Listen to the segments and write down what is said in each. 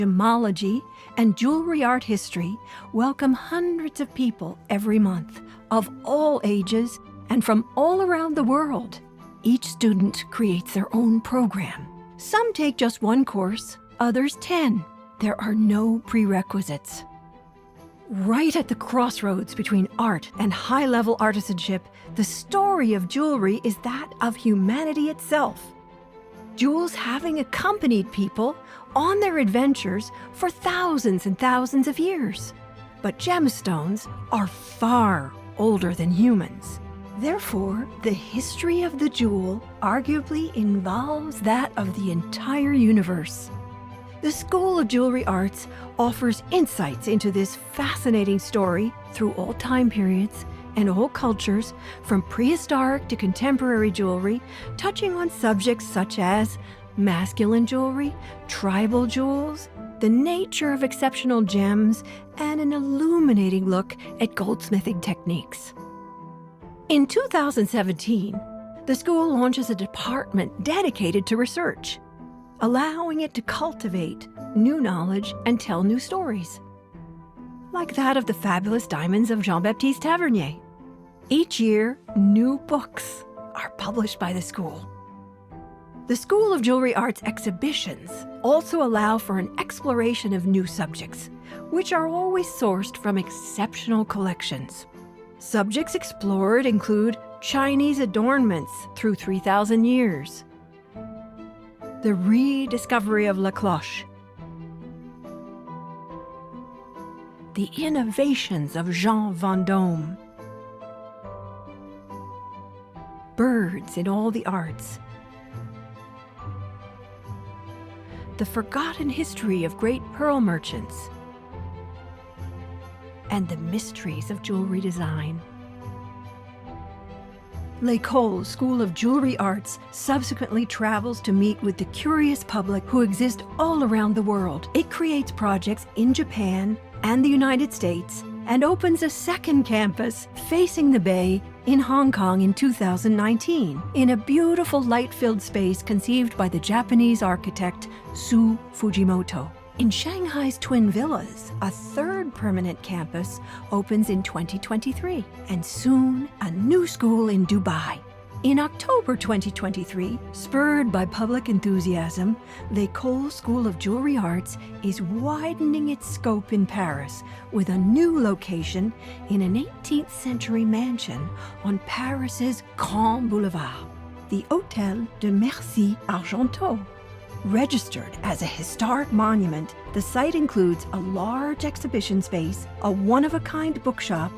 gemology, and jewelry art history welcome hundreds of people every month, of all ages and from all around the world. Each student creates their own program. Some take just one course, others 10. There are no prerequisites. Right at the crossroads between art and high-level artisanship, the story of jewelry is that of humanity itself. Jewels having accompanied people on their adventures for thousands and thousands of years. But gemstones are far older than humans. Therefore, the history of the jewel arguably involves that of the entire universe. The School of Jewelry Arts offers insights into this fascinating story through all time periods and all cultures, from prehistoric to contemporary jewelry, touching on subjects such as masculine jewelry, tribal jewels, the nature of exceptional gems, and an illuminating look at goldsmithing techniques. In 2017, the school launches a department dedicated to research, allowing it to cultivate new knowledge and tell new stories, like that of the fabulous diamonds of Jean-Baptiste Tavernier. Each year, new books are published by the school. The School of Jewelry Arts exhibitions also allow for an exploration of new subjects, which are always sourced from exceptional collections. Subjects explored include Chinese adornments through 3,000 years, the rediscovery of La Cloche, the innovations of Jean Vendôme, birds in all the arts, the forgotten history of great pearl merchants, and the mysteries of jewelry design. L'École School of Jewelry Arts subsequently travels to meet with the curious public who exist all around the world. It creates projects in Japan and the United States and opens a second campus facing the bay in Hong Kong in 2019, in a beautiful light-filled space conceived by the Japanese architect Su Fujimoto. In Shanghai's Twin Villas, a third permanent campus opens in 2023, and soon a new school in Dubai. In October 2023, spurred by public enthusiasm, L'École School of Jewelry Arts is widening its scope in Paris with a new location in an 18th century mansion on Paris's Grand Boulevard, the Hôtel de Mercy Argenteau. Registered as a historic monument, the site includes a large exhibition space, a one-of-a-kind bookshop,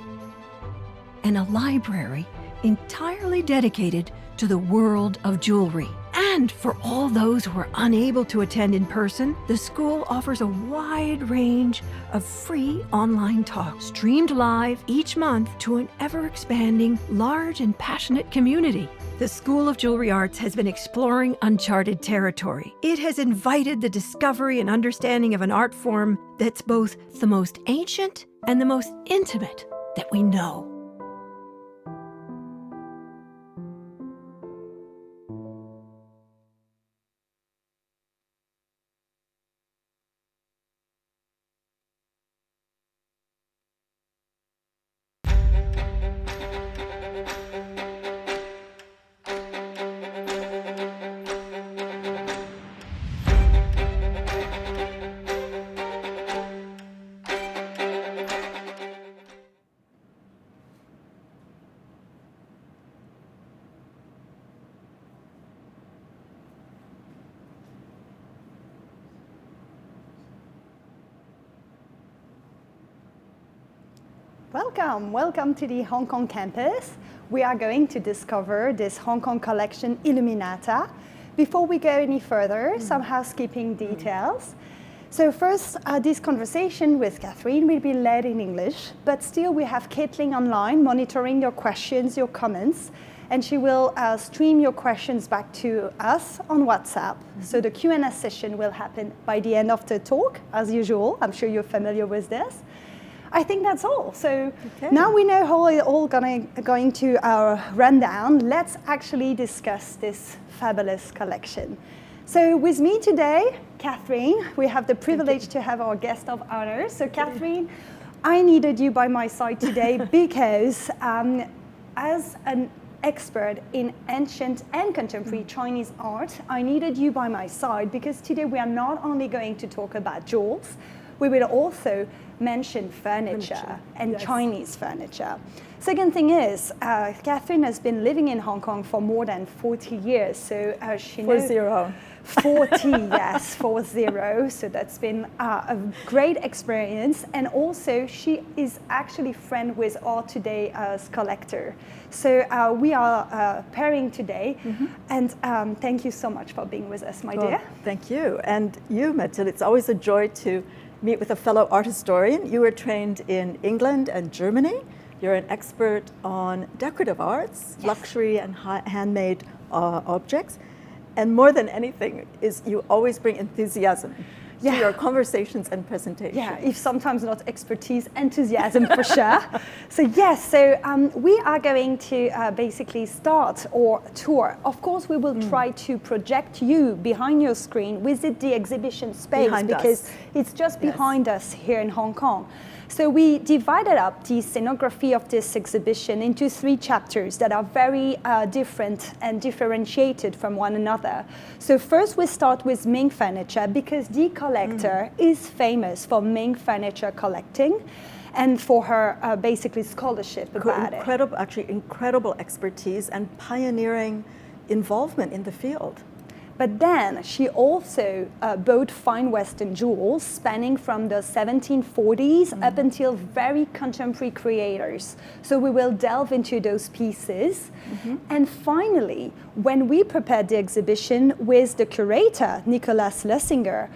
and a library entirely dedicated to the world of jewelry. And for all those who are unable to attend in person, the school offers a wide range of free online talks, streamed live each month to an ever-expanding, large and passionate community. The School of Jewelry Arts has been exploring uncharted territory. It has invited the discovery and understanding of an art form that's both the most ancient and the most intimate that we know. Welcome to the Hong Kong campus. We are going to discover this Hong Kong collection Illuminata. Before we go any further, some housekeeping details. So first, this conversation with Catherine will be led in English, but still we have Caitlin online monitoring your questions, your comments, and she will stream your questions back to us on WhatsApp. So the Q&A session will happen by the end of the talk, as usual. I'm sure you're familiar with this. I think that's all. So now we know how we're all going to our rundown. Let's actually discuss this fabulous collection. So with me today, Catherine, we have the privilege to have our guest of honor. So Catherine, I needed you by my side today because as an expert in ancient and contemporary Chinese art, I needed you by my side because today we are not only going to talk about jewels, we will also mention furniture and Chinese furniture. Second thing is, Catherine has been living in Hong Kong for more than 40 years, so she knows 40, yes, 40. So that's been a great experience, and also she is actually friend with our today's collector. So we are pairing today, and thank you so much for being with us, my dear. Thank you, and you, Mathilde. It's always a joy to meet with a fellow art historian. You were trained in England and Germany. You're an expert on decorative arts, luxury and handmade objects. And more than anything is you always bring enthusiasm to your conversations and presentations. Yeah, if sometimes not expertise, enthusiasm for sure. So yes, so we are going to basically start our tour. Of course, we will try to project you behind your screen, visit the exhibition space because it's just behind us here in Hong Kong. So we divided up the scenography of this exhibition into 3 chapters that are very different and differentiated from one another. So first we start with Ming furniture because the collector is famous for Ming furniture collecting and for her basically scholarship about it. Actually incredible expertise and pioneering involvement in the field. But then she also bought fine Western jewels spanning from the 1740s up until very contemporary creators. So we will delve into those pieces. And finally, when we prepared the exhibition with the curator, Nicolas Lessinger,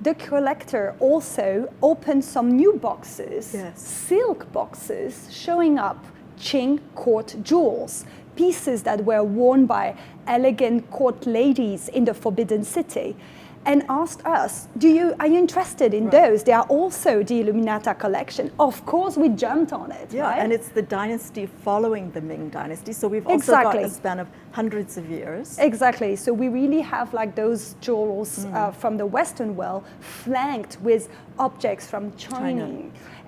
the collector also opened some new boxes, silk boxes, showing up Qing court jewels, pieces that were worn by elegant court ladies in the Forbidden City, and asked us, are you interested in those? They are also the Illuminata collection. Of course, we jumped on it, right? And it's the dynasty following the Ming dynasty, so we've also got a span of hundreds of years. Exactly, so we really have like those jewels from the Western world flanked with objects from China.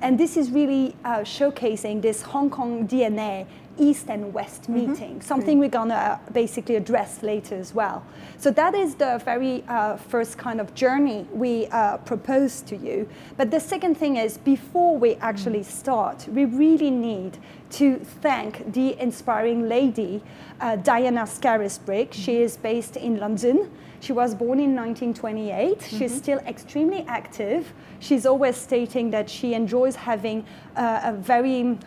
And this is really showcasing this Hong Kong DNA, East and West meeting, something we're gonna basically address later as well. So that is the very first kind of journey we propose to you. But the second thing is, before we actually start, we really need to thank the inspiring lady, Diana Scarisbrick. She is based in London. She was born in 1928. She's still extremely active. She's always stating that she enjoys having a very,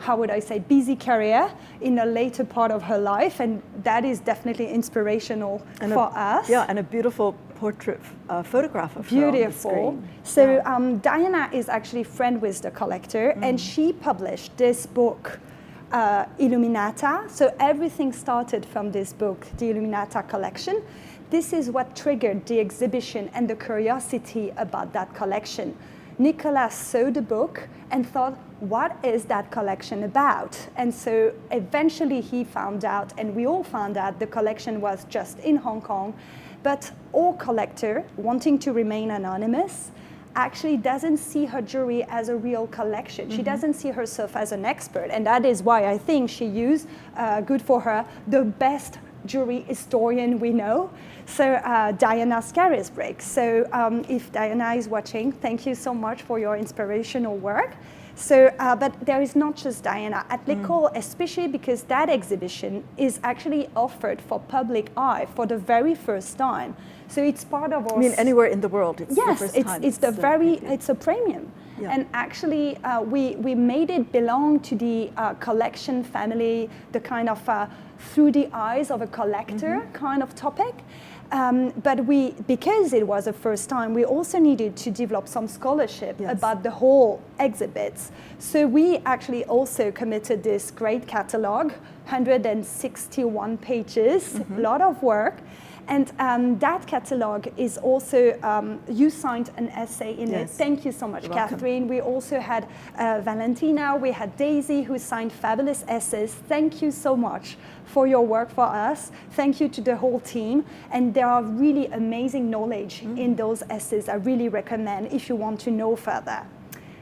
busy career in a later part of her life, and that is definitely inspirational for us. Yeah, and a beautiful portrait photograph of her on the screen. So Diana is actually friend with the collector, and she published this book, Illuminata. So everything started from this book, the Illuminata collection. This is what triggered the exhibition and the curiosity about that collection. Nicolas saw the book and thought, what is that collection about? And so eventually he found out, and we all found out, the collection was just in Hong Kong. But our collector, wanting to remain anonymous, actually doesn't see her jewelry as a real collection. She doesn't see herself as an expert. And that is why I think she used, good for her, the best jewelry historian we know, so Diana Scarisbrick. So if Diana is watching, thank you so much for your inspirational work. So, but there is not just Diana at l'École, especially because that exhibition is actually offered for public eye for the very first time. So it's part of our. I mean, anywhere in the world, it's the first time. It's a premium. Yeah. And actually, we made it belong to the collection family, the kind of through the eyes of a collector kind of topic. But because it was the first time, we also needed to develop some scholarship about the whole exhibits. So we actually also committed this great catalog, 161 pages, a lot of work. And that catalogue is also, you signed an essay in it. Thank you so much, You're Catherine. We also had Valentina, we had Daisy, who signed fabulous essays. Thank you so much for your work for us. Thank you to the whole team. And there are really amazing knowledge in those essays I really recommend if you want to know further.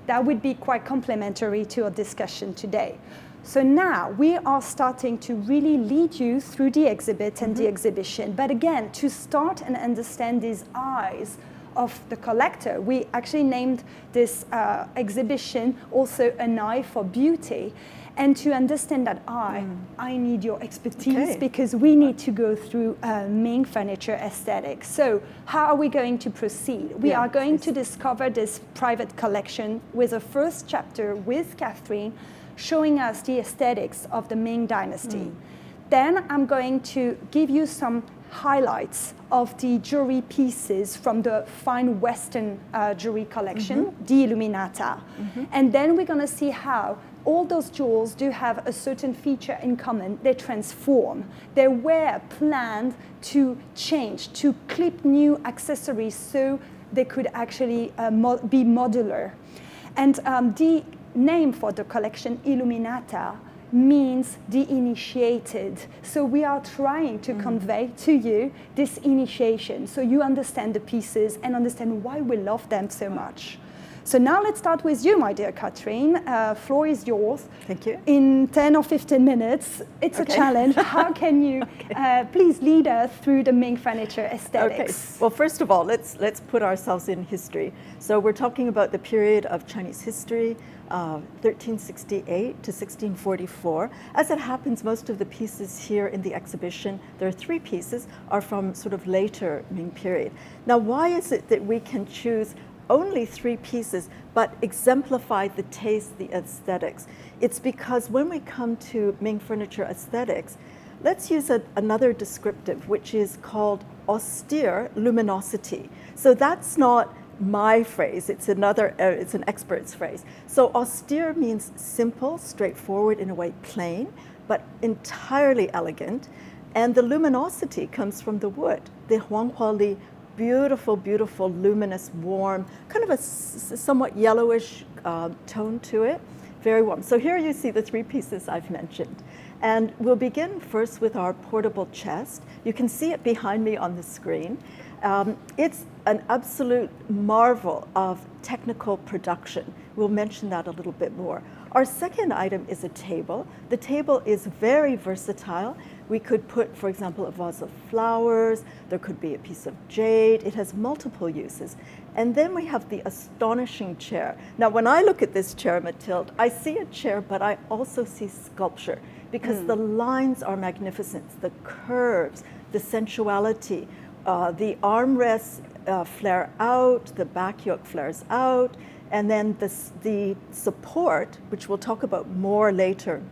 That would be quite complementary to our discussion today. So now we are starting to really lead you through the exhibit and the exhibition. But again, to start and understand these eyes of the collector, we actually named this exhibition also An Eye for Beauty. And to understand that I need your expertise because we need to go through Ming furniture aesthetics. So how are we going to proceed? We are going to discover this private collection with a first chapter with Catherine, showing us the aesthetics of the Ming dynasty. Then I'm going to give you some highlights of the jewelry pieces from the fine Western jewelry collection, the Illuminata. And then we're going to see how all those jewels do have a certain feature in common. They transform. They were planned to change, to clip new accessories so they could actually be modular. And the name for the collection, Illuminata, means the initiated. So we are trying to convey to you this initiation so you understand the pieces and understand why we love them so much. So now let's start with you, my dear Catherine. Floor is yours. Thank you. In 10 or 15 minutes, it's a challenge. How can you please lead us through the Ming furniture aesthetics? Okay. Well, first of all, let's put ourselves in history. So we're talking about the period of Chinese history, 1368 to 1644. As it happens, most of the pieces here in the exhibition, there are 3 pieces, are from sort of later Ming period. Now, why is it that we can choose only 3 pieces, but exemplify the taste, the aesthetics? It's because when we come to Ming furniture aesthetics, let's use another descriptive, which is called austere luminosity. So that's not my phrase, it's an expert's phrase. So austere means simple, straightforward, in a way plain, but entirely elegant. And the luminosity comes from the wood, the huanghuali, beautiful, beautiful, luminous, warm, kind of a somewhat yellowish tone to it, very warm. So here you see the 3 pieces I've mentioned. And we'll begin first with our portable chest. You can see it behind me on the screen. It's an absolute marvel of technical production. We'll mention that a little bit more. Our second item is a table. The table is very versatile. We could put, for example, a vase of flowers. There could be a piece of jade. It has multiple uses. And then we have the astonishing chair. Now, when I look at this chair, Mathilde, I see a chair, but I also see sculpture because the lines are magnificent, the curves, the sensuality. The armrests flare out, the back yoke flares out, and then the support, which we'll talk about more later,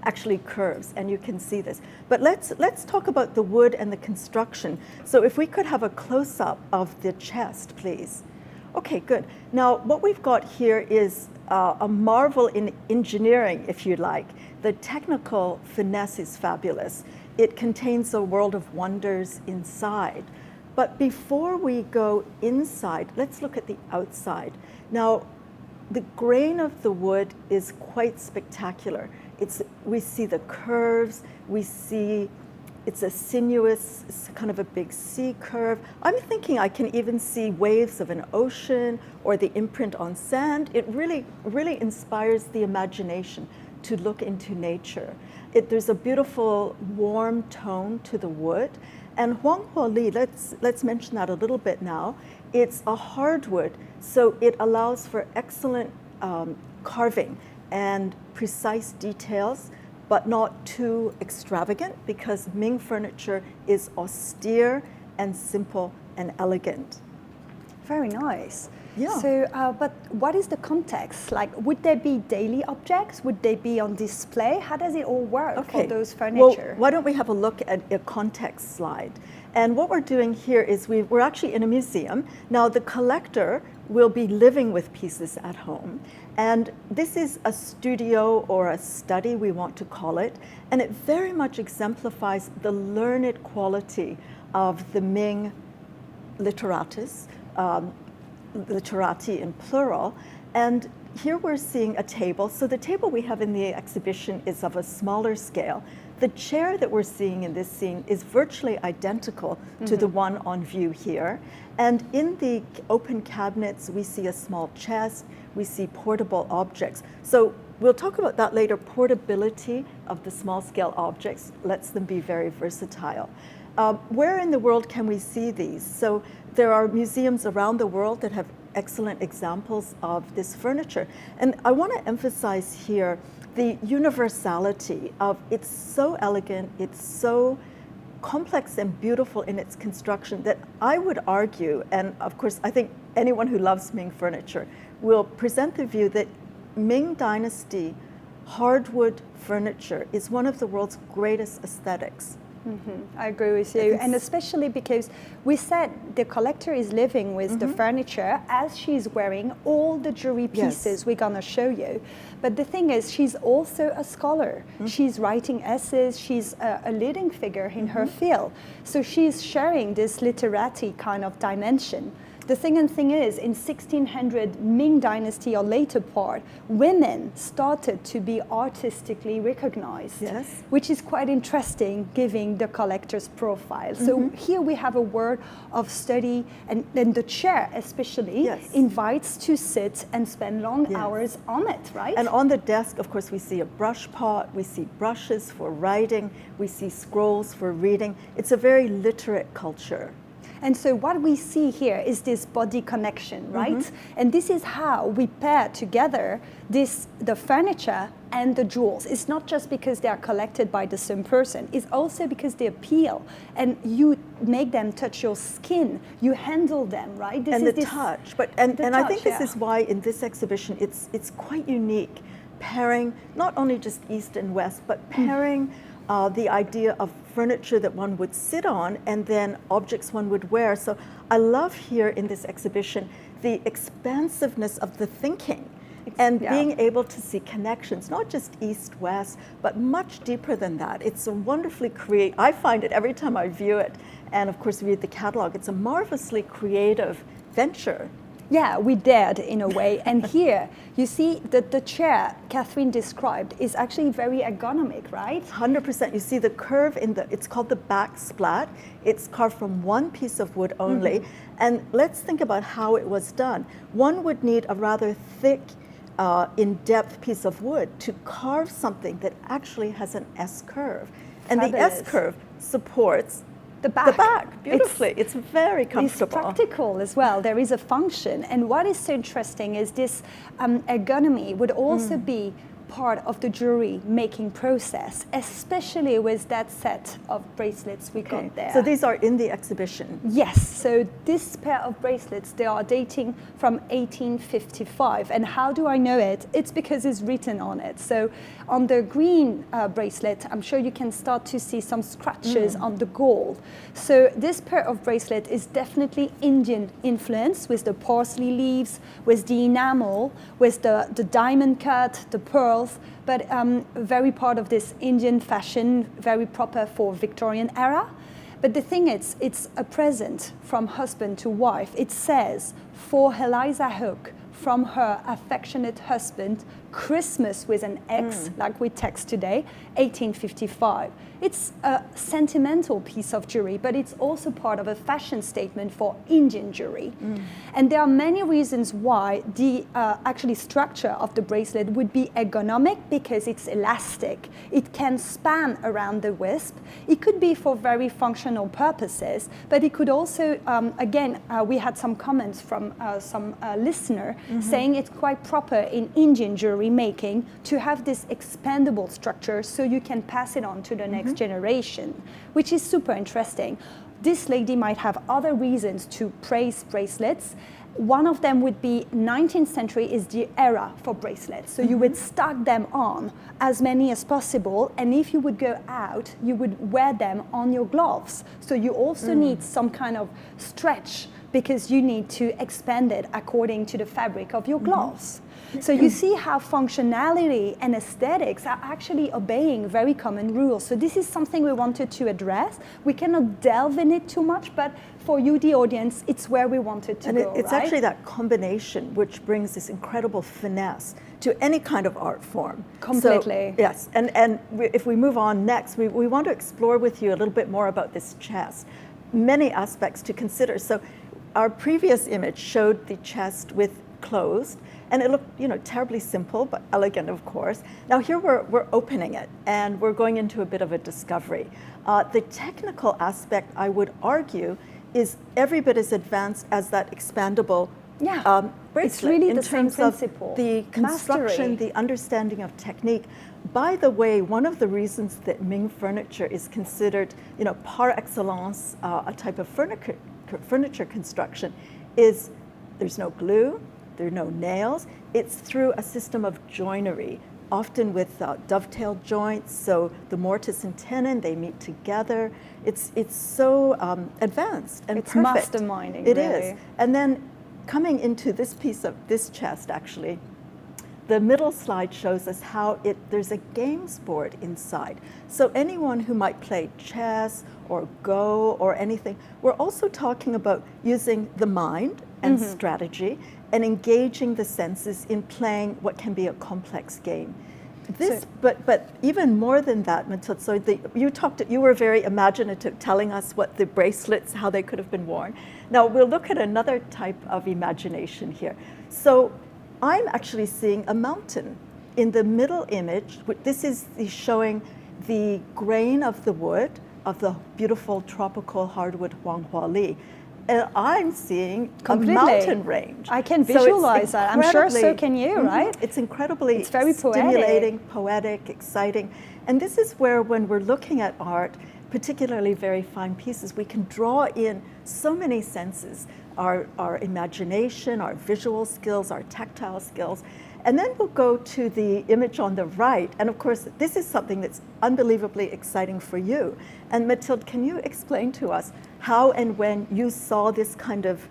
actually curves, and you can see this. But let's talk about the wood and the construction. So if we could have a close-up of the chest, please. Okay, good. Now, what we've got here is a marvel in engineering, if you like. The technical finesse is fabulous. It contains a world of wonders inside. But before we go inside, let's look at the outside. Now, the grain of the wood is quite spectacular. We see the curves, we see it's a sinuous, it's kind of a big C curve. I'm thinking I can even see waves of an ocean or the imprint on sand. It really, really inspires the imagination to look into nature. There's a beautiful warm tone to the wood. And huanghuali, let's mention that a little bit now. It's a hardwood, so it allows for excellent carving and precise details, but not too extravagant, because Ming furniture is austere and simple and elegant. Very nice. Yeah. So, but what is the context? Like, would there be daily objects? Would they be on display? How does it all work for those furniture? Well, why don't we have a look at a context slide? And what we're doing here is we're actually in a museum. Now, the collector will be living with pieces at home. And this is a studio or a study, we want to call it. And it very much exemplifies the learned quality of the Ming literatus, literati in plural. And here we're seeing a table. So the table we have in the exhibition is of a smaller scale. The chair that we're seeing in this scene is virtually identical to the one on view here. And in the open cabinets, we see a small chest, we see portable objects. So we'll talk about that later. Portability of the small scale objects lets them be very versatile. Where in the world can we see these? So there are museums around the world that have excellent examples of this furniture. And I want to emphasize here the universality of it's so elegant, it's so complex and beautiful in its construction that I would argue, and of course I think anyone who loves Ming furniture will present the view that Ming Dynasty hardwood furniture is one of the world's greatest aesthetics. I agree with you, and especially because we said the collector is living with the furniture as she's wearing all the jewelry pieces we're gonna show you. But the thing is, she's also a scholar. She's writing essays, she's a leading figure in her field. So she's sharing this literati kind of dimension. The thing is, in 1600 Ming Dynasty or later part, women started to be artistically recognized, which is quite interesting, given the collector's profile. So here we have a word of study, and the chair especially invites to sit and spend long hours on it, right? And on the desk, of course, we see a brush pot, we see brushes for writing, we see scrolls for reading. It's a very literate culture. And so what we see here is this body connection, right? And this is how we pair together the furniture and the jewels. It's not just because they are collected by the same person, it's also because they appeal and you make them touch your skin, you handle them, right? This and is the touch. And I think this is why in this exhibition it's quite unique, pairing not only just East and West, but pairing the idea of furniture that one would sit on and then objects one would wear. So I love here in this exhibition the expansiveness of the thinking and being able to see connections, not just East-West, but much deeper than that. It's a wonderfully I find it every time I view it, and of course read the catalog, it's a marvelously creative venture. Yeah, we dared in a way. And here, you see that the chair Catherine described is actually very ergonomic, right? 100%. You see the curve it's called the back splat. It's carved from one piece of wood only. And let's think about how it was done. One would need a rather thick, in-depth piece of wood to carve something that actually has an S-curve. And the S-curve supports the back beautifully. It's very comfortable. It's practical as well. There is a function. And what is so interesting is this ergonomy would also be part of the jewelry making process, especially with that set of bracelets we got there. So these are in the exhibition? Yes. So this pair of bracelets, they are dating from 1855. And how do I know it? It's because it's written on it. So on the green bracelet, I'm sure you can start to see some scratches on the gold. So this pair of bracelet is definitely Indian influence, with the parsley leaves, with the enamel, with the diamond cut, the pearls, but very part of this Indian fashion, very proper for Victorian era. But the thing is, it's a present from husband to wife. It says, for Eliza Hook, from her affectionate husband, Christmas with an X, like we text today, 1855. It's a sentimental piece of jewelry, but it's also part of a fashion statement for Indian jewelry. And there are many reasons why the actually structure of the bracelet would be ergonomic, because it's elastic. It can span around the wrist. It could be for very functional purposes, but it could also, again, we had some comments from some listener saying it's quite proper in Indian jewelry making to have this expandable structure so you can pass it on to the next generation, which is super interesting. This lady might have other reasons to praise bracelets. One of them would be 19th century is the era for bracelets. So you would stack them on as many as possible. And if you would go out, you would wear them on your gloves. So you also need some kind of stretch because you need to expand it according to the fabric of your gloves. So you see how functionality and aesthetics are actually obeying very common rules. So this is something we wanted to address. We cannot delve in it too much, but for you, the audience, it's where we wanted to go, it's right? actually that combination which brings this incredible finesse to any kind of art form. Completely. So, yes, and if we move on next, we want to explore with you a little bit more about this chest. Many aspects to consider. So our previous image showed the chest with closed, and it looked, terribly simple, but elegant, of course. Now here we're opening it, and we're going into a bit of a discovery. The technical aspect, I would argue, is every bit as advanced as that expandable bracelet. It's really in the same terms of principle. the construction, Mastery. the understanding of technique. By the way, one of the reasons that Ming furniture is considered, par excellence, a type of furniture construction, is there's no glue, there are no nails. It's through a system of joinery, often with dovetail joints. So the mortise and tenon, they meet together. It's so advanced and it's perfect. masterminding, It really. is. And then coming into this piece of this chest, actually, the middle slide shows us how there's a games board inside. So anyone who might play chess or Go or anything, we're also talking about using the mind and strategy and engaging the senses in playing what can be a complex game. But even more than that, Mathilde, so you were very imaginative, telling us what the bracelets, how they could have been worn. Now we'll look at another type of imagination here. So I'm actually seeing a mountain. In the middle image, this is showing the grain of the wood, of the beautiful tropical hardwood Huanghuali. And I'm seeing Completely. a mountain range. I can So it's visualize that. I'm sure so can you, right? It's incredibly It's very stimulating, poetic, exciting. And this is where, when we're looking at art, particularly very fine pieces, we can draw in so many senses, our imagination, our visual skills, our tactile skills. And then we'll go to the image on the right. And of course, this is something that's unbelievably exciting for you. And Mathilde, can you explain to us how and when you saw this kind of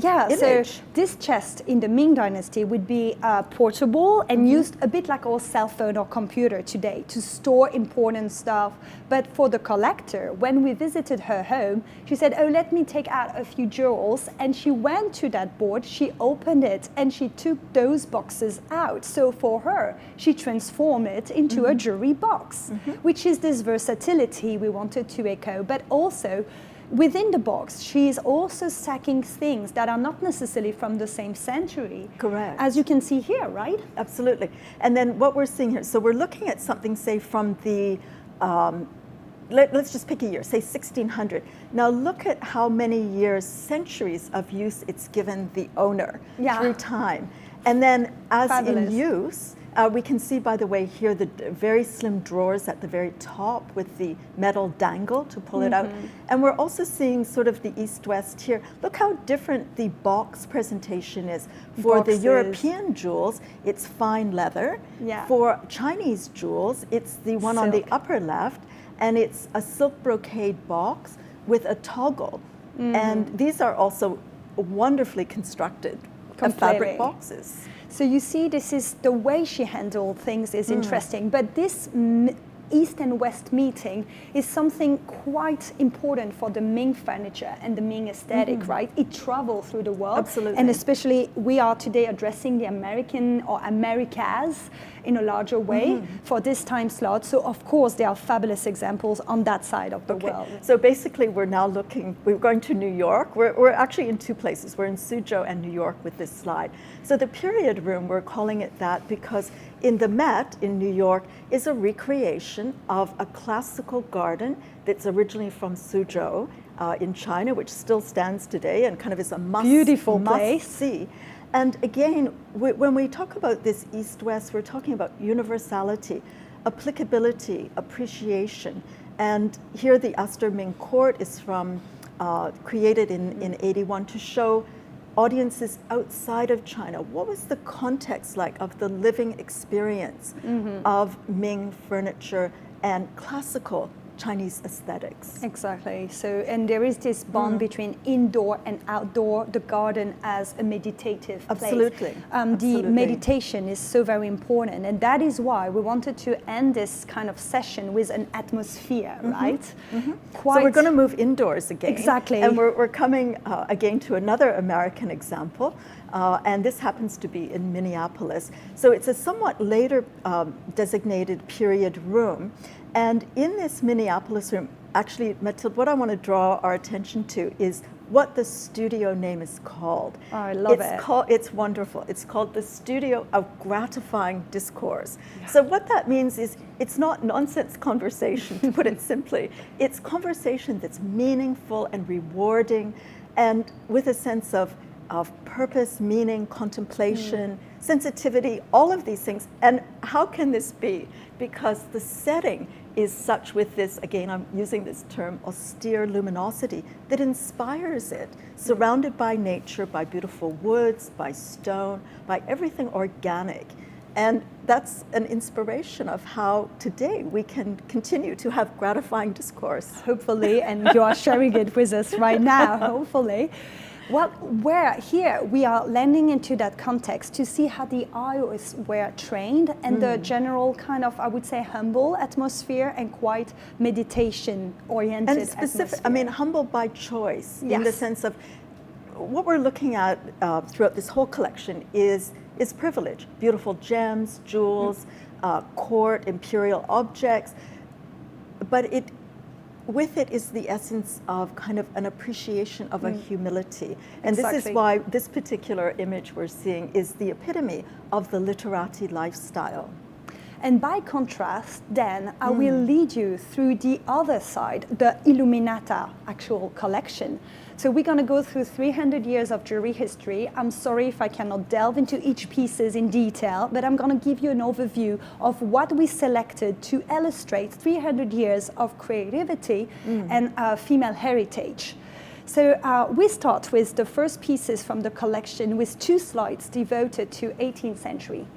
image? So this chest in the Ming dynasty would be portable and used a bit like our cell phone or computer today to store important stuff. But for the collector, when we visited her home, she said, oh, let me take out a few jewels. And she went to that board, she opened it, and she took those boxes out. So for her, she transformed it into a jewelry box, which is this versatility we wanted to echo, but also within the box, she is also stacking things that are not necessarily from the same century. Correct. As you can see here, right? Absolutely. And then what we're seeing here, so we're looking at something, say, from the, let's just pick a year, say 1600. Now look at how many years, centuries of use it's given the owner through time. And then as Fabulous. in use, we can see, by the way, here the very slim drawers at the very top with the metal dangle to pull it out. And we're also seeing sort of the east-west here. Look how different the box presentation is. For the European jewels, it's fine leather. For Chinese jewels, it's the one on the upper left, and it's a silk brocade box with a toggle. And these are also wonderfully constructed fabric boxes. So you see, this is the way she handled things is interesting, but this East and West meeting is something quite important for the Ming furniture and the Ming aesthetic, right? It traveled through the world. Absolutely. And especially we are today addressing the American or Americas in a larger way for this time slot. So of course there are fabulous examples on that side of the world. So basically we're now we're going to New York. We're actually in two places. We're in Suzhou and New York with this slide. So the period room, we're calling it that because in the Met in New York is a recreation of a classical garden that's originally from Suzhou in China, which still stands today and kind of is a beautiful place. Must-see. And again, when we talk about this East-West, we're talking about universality, applicability, appreciation. And here the Astor Ming Court is created in 81 to show audiences outside of China. What was the context like of the living experience of Ming furniture and classical Chinese aesthetics. Exactly. So, and there is this bond between indoor and outdoor, the garden as a meditative place. Absolutely. The meditation is so very important, and that is why we wanted to end this kind of session with an atmosphere, right? So we're going to move indoors again. Exactly. And we're coming again to another American example, and this happens to be in Minneapolis. So it's a somewhat later designated period room. And in this Minneapolis room, actually, Mathilde, what I want to draw our attention to is what the studio name is called. Oh, I love it. It's wonderful. It's called the Studio of Gratifying Discourse. Yeah. So what that means is it's not nonsense conversation, to put it simply. It's conversation that's meaningful and rewarding and with a sense of purpose, meaning, contemplation, sensitivity, all of these things. And how can this be? Because the setting is such with this, again, I'm using this term, austere luminosity, that inspires it, surrounded by nature, by beautiful woods, by stone, by everything organic. And that's an inspiration of how today we can continue to have gratifying discourse. Hopefully, and you are sharing it with us right now, hopefully. Well, here we are landing into that context to see how the eyes were trained and the general kind of, I would say, humble atmosphere and quite meditation-oriented and specific, atmosphere. I mean, humble by choice, Yes. in the sense of what we're looking at throughout this whole collection is privilege. Beautiful gems, jewels, court, imperial objects, but with it is the essence of kind of an appreciation of a humility. And Exactly. this is why this particular image we're seeing is the epitome of the literati lifestyle. And by contrast, then, I will lead you through the other side, the Illuminata actual collection. So we're going to go through 300 years of jewelry history. I'm sorry if I cannot delve into each pieces in detail, but I'm going to give you an overview of what we selected to illustrate 300 years of creativity and female heritage. So we start with the first pieces from the collection with 2 slides devoted to 18th century.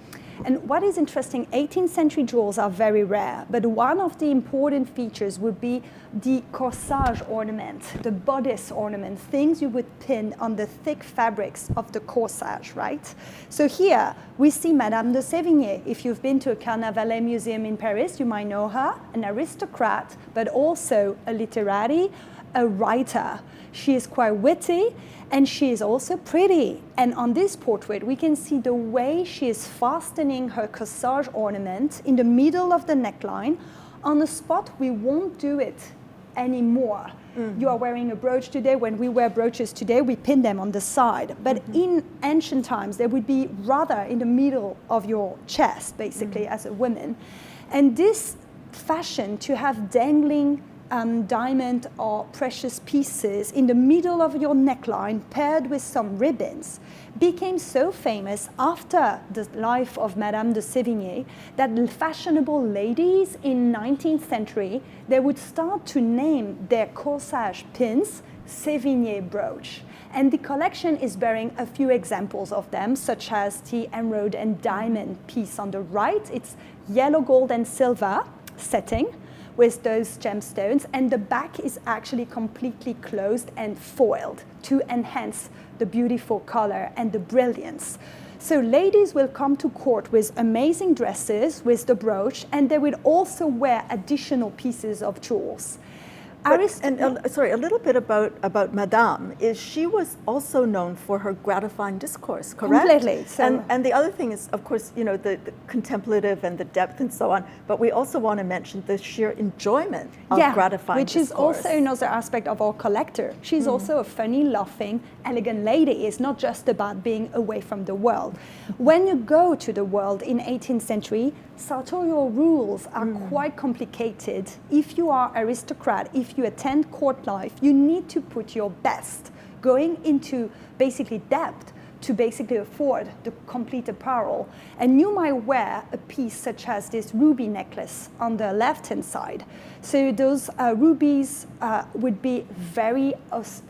And what is interesting, 18th century jewels are very rare, but one of the important features would be the corsage ornament, the bodice ornament, things you would pin on the thick fabrics of the corsage, right? So here we see Madame de Sévigné. If you've been to a Carnavalet museum in Paris, you might know her, an aristocrat, but also a literati, a writer. She is quite witty, and she is also pretty. And on this portrait, we can see the way she is fastening her corsage ornament in the middle of the neckline on a spot we won't do it anymore. You are wearing a brooch today. When we wear brooches today, we pin them on the side. But in ancient times, they would be rather in the middle of your chest, basically, as a woman. And this fashion to have dangling diamond or precious pieces in the middle of your neckline paired with some ribbons became so famous after the life of Madame de Sévigné that fashionable ladies in 19th century, they would start to name their corsage pins Sévigné brooch. And the collection is bearing a few examples of them, such as the emerald and diamond piece on the right. It's yellow, gold, and silver setting with those gemstones, and the back is actually completely closed and foiled to enhance the beautiful color and the brilliance. So ladies will come to court with amazing dresses with the brooch, and they will also wear additional pieces of jewels. Sorry, a little bit about Madame is she was also known for her gratifying discourse, correct? Completely. So and the other thing is, of course, you know, the contemplative and the depth and so on, but we also want to mention the sheer enjoyment of gratifying which discourse. is also another aspect of our collector. She's also a funny, laughing, elegant lady. It's not just about being away from the world. When you go to the world in 18th century, sartorial rules are quite complicated. If you are aristocrat, if you attend court life, you need to put your best, going into basically debt to basically afford the complete apparel. And you might wear a piece such as this ruby necklace on the left-hand side. So those rubies would be very,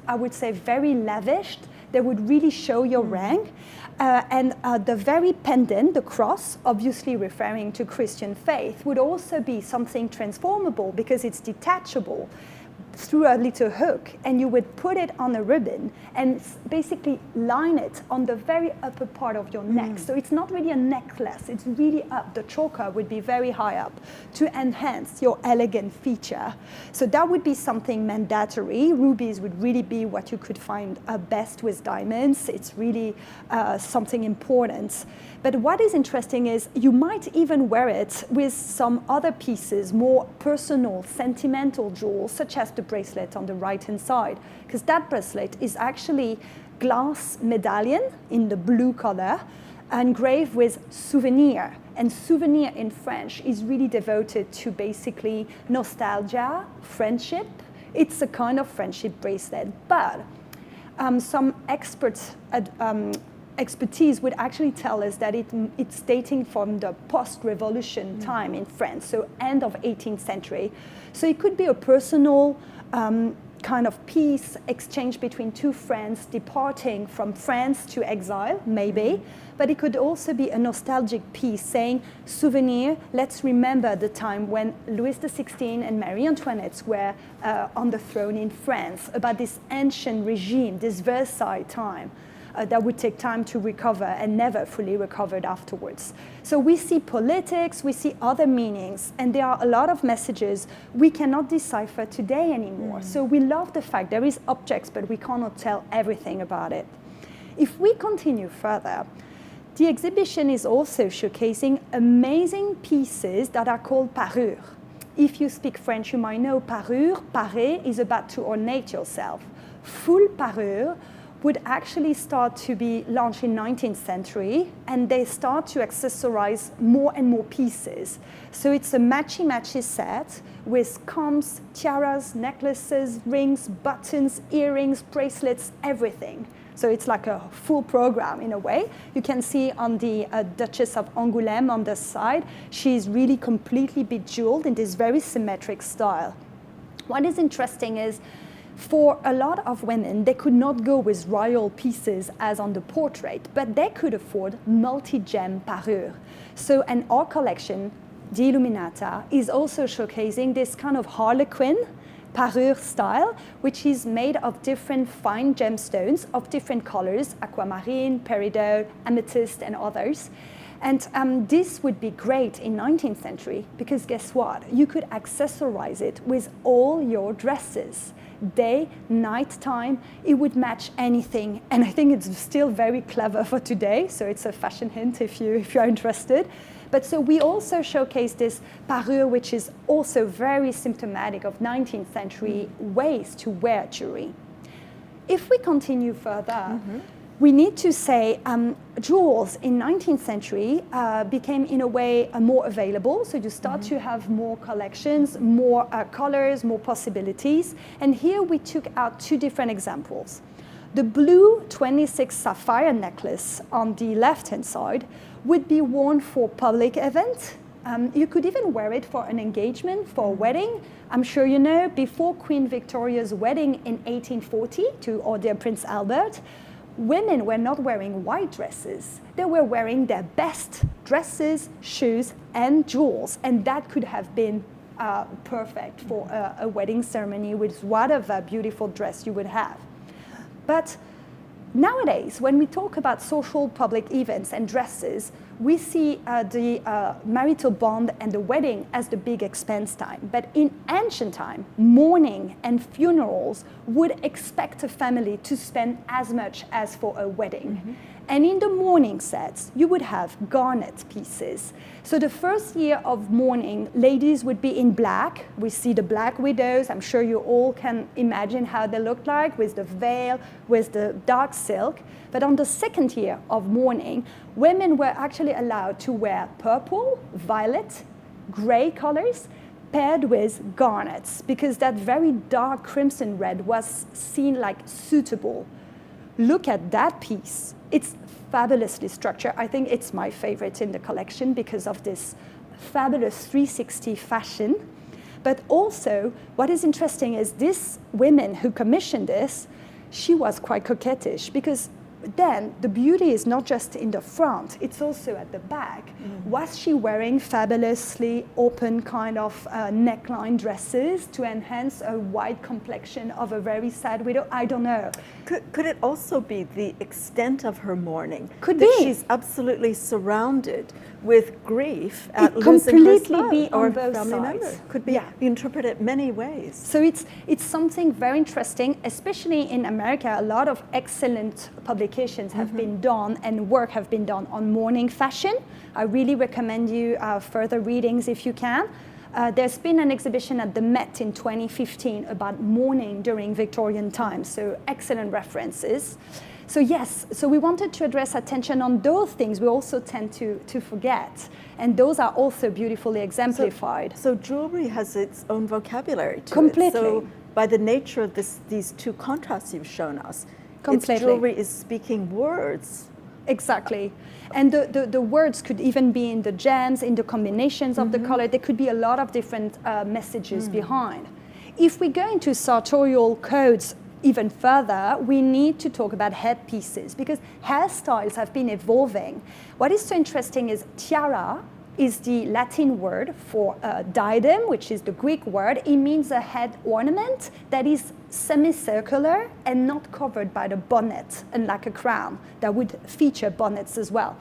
I would say, very lavished. They would really show your rank. And the very pendant, the cross, obviously referring to Christian faith, would also be something transformable because it's detachable through a little hook, and you would put it on a ribbon and basically line it on the very upper part of your neck. So it's not really a necklace, it's really up. The choker would be very high up to enhance your elegant feature. So that would be something mandatory. Rubies would really be what you could find best with diamonds. It's really something important. But what is interesting is you might even wear it with some other pieces, more personal, sentimental jewels, such as the bracelet on the right-hand side, because that bracelet is actually glass medallion in the blue color, engraved with souvenir. And souvenir in French is really devoted to basically nostalgia, friendship. It's a kind of friendship bracelet, but some expertise would actually tell us that it's dating from the post-revolution time in France, so end of 18th century. So it could be a personal kind of piece exchange between two friends departing from France to exile, maybe, but it could also be a nostalgic piece saying, souvenir, let's remember the time when Louis XVI and Marie Antoinette were on the throne in France, about this ancient regime, this Versailles time. That would take time to recover and never fully recovered afterwards. So we see politics, we see other meanings, and there are a lot of messages we cannot decipher today anymore. So we love the fact there is objects, but we cannot tell everything about it. If we continue further, the exhibition is also showcasing amazing pieces that are called parures. If you speak French, you might know parure. Parer is about to ornate yourself. Full parure would actually start to be launched in 19th century, and they start to accessorize more and more pieces. So it's a matchy-matchy set with combs, tiaras, necklaces, rings, buttons, earrings, bracelets, everything. So it's like a full program in a way. You can see on the Duchess of Angoulême on the side, she's really completely bejeweled in this very symmetric style. What is interesting is, for a lot of women, they could not go with royal pieces as on the portrait, but they could afford multi-gem parure. So, and our collection, the Illuminata, is also showcasing this kind of harlequin parure style, which is made of different fine gemstones of different colors, aquamarine, peridot, amethyst, and others. And this would be great in 19th century, because guess what? You could accessorize it with all your dresses. Day, night time, it would match anything. And I think it's still very clever for today, so it's a fashion hint if you're interested. But so we also showcase this parure, which is also very symptomatic of 19th century ways to wear jewelry. If we continue further, we need to say jewels in 19th century became in a way more available. So you start to have more collections, more colors, more possibilities. And here we took out two different examples. The blue 26 sapphire necklace on the left-hand side would be worn for public events. You could even wear it for an engagement, for a wedding. I'm sure you know, before Queen Victoria's wedding in 1840 to our dear Prince Albert, women were not wearing white dresses. They were wearing their best dresses, shoes, and jewels. And that could have been perfect for a wedding ceremony with whatever beautiful dress you would have. But nowadays, when we talk about social public events and dresses, we see the marital bond and the wedding as the big expense time. But in ancient time, mourning and funerals would expect a family to spend as much as for a wedding. And in the mourning sets, you would have garnet pieces. So the first year of mourning, ladies would be in black. We see the black widows. I'm sure you all can imagine how they looked like, with the veil, with the dark silk. But on the second year of mourning, women were actually allowed to wear purple, violet, gray colors, paired with garnets, because that very dark crimson red was seen like suitable. Look at that piece. It's fabulously structured. I think it's my favorite in the collection because of this fabulous 360 fashion. But also, what is interesting is these women who commissioned this she was quite coquettish, because then the beauty is not just in the front, it's also at the back. Was she wearing fabulously open kind of neckline dresses to enhance a white complexion of a very sad widow? I don't know. Could it also be the extent of her mourning? Could that be. She's absolutely surrounded with grief at It losing her completely spouse be or on both family sides. member. Could be interpreted many ways. So it's something very interesting, especially in America. A lot of excellent publications have been done and work have been done on mourning fashion. I really recommend you further readings if you can. There's been an exhibition at the Met in 2015 about mourning during Victorian times, so excellent references. So yes, so we wanted to address attention on those things we also tend to forget, and those are also beautifully exemplified. So jewelry has its own vocabulary to Completely. it. So by the nature of these two contrasts you've shown us, Completely. its jewelry is speaking words. Exactly. And the words could even be in the gems, in the combinations of the color. There could be a lot of different messages behind. If we go into sartorial codes even further, we need to talk about headpieces, because hairstyles have been evolving. What is so interesting is tiara is the Latin word for diadem, which is the Greek word. It means a head ornament that is semicircular and not covered by the bonnet, unlike a crown that would feature bonnets as well.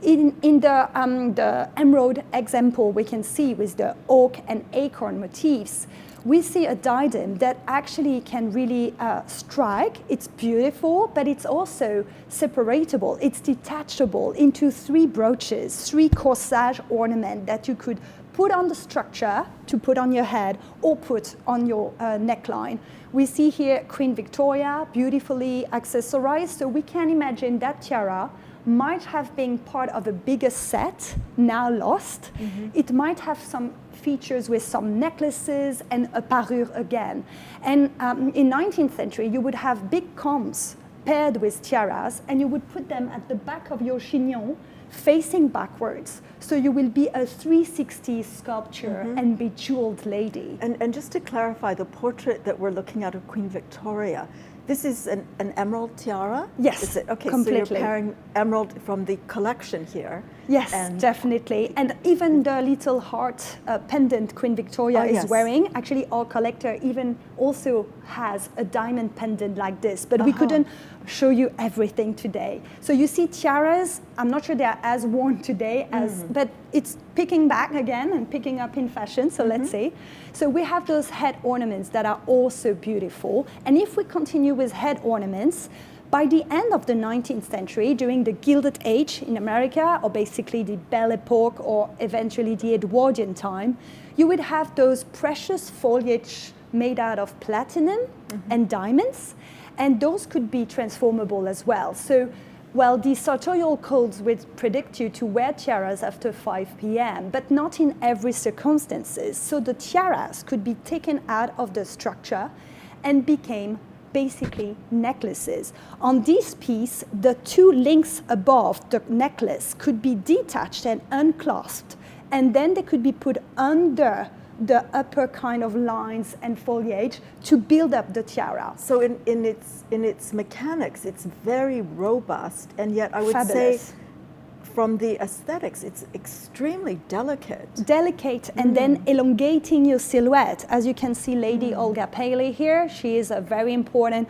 In the emerald example we can see with the oak and acorn motifs, we see a diadem that actually can really strike. It's beautiful, but it's also separatable. It's detachable into 3 brooches, 3 corsage ornaments that you could put on the structure to put on your head or put on your neckline. We see here Queen Victoria, beautifully accessorized, so we can imagine that tiara might have been part of a bigger set, now lost. It might have some features with some necklaces and a parure again. And in 19th century, you would have big combs paired with tiaras, and you would put them at the back of your chignon, facing backwards. So you will be a 360 sculpture and bejeweled lady. And just to clarify, the portrait that we're looking at of Queen Victoria, this is an emerald tiara? Yes, is it? Okay, completely. So you're pairing emerald from the collection here. Yes, definitely. And even the little heart pendant Queen Victoria is wearing, actually our collector even also has a diamond pendant like this, but we couldn't show you everything today. So you see tiaras, I'm not sure they're as worn today, but it's picking back again and picking up in fashion, so let's see. So we have those head ornaments that are also beautiful. And if we continue with head ornaments, by the end of the 19th century, during the Gilded Age in America, or basically the Belle Epoque, or eventually the Edwardian time, you would have those precious foliage made out of platinum and diamonds, and those could be transformable as well. So, well, the sartorial codes would predict you to wear tiaras after 5 p.m., but not in every circumstances. So the tiaras could be taken out of the structure and became basically necklaces. On this piece, the 2 links above the necklace could be detached and unclasped, and then they could be put under the upper kind of lines and foliage to build up the tiara. So in its mechanics, it's very robust, and yet I would say from the aesthetics, it's extremely delicate. Delicate, and then elongating your silhouette. As you can see, Lady Olga Paley here, she is a very important,